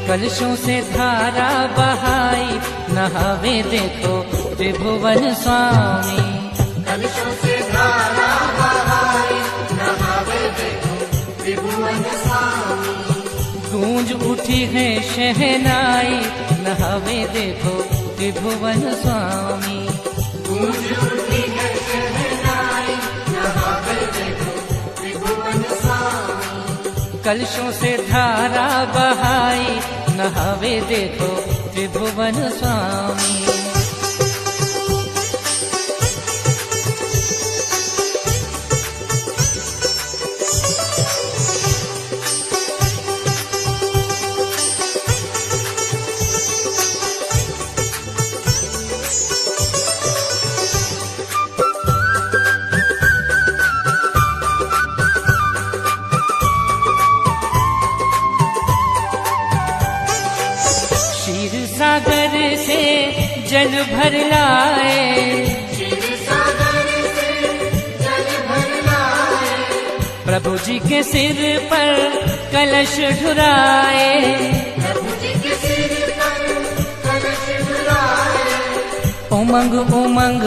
कलशों से धारा बहाई, नहावे देखो त्रिभुवन स्वामी। कलशों से धारा बहाई, नहावे देखो त्रिभुवन स्वामी। गूंज उठी है शहनाई, नहावे देखो त्रिभुवन स्वामी। गूंज उठी है शहनाई, नहावे देखो त्रिभुवन स्वामी। कलशों से धारा बहाई, नहावे देखो त्रिभुवन स्वामी। सागर से जल भर लाए, क्षीर सागर से जल भर लाए। प्रभु जी के सिर पर कलश ढुराए। प्रभु जी के सिर पर कलश ढुराए। उमंग उमंग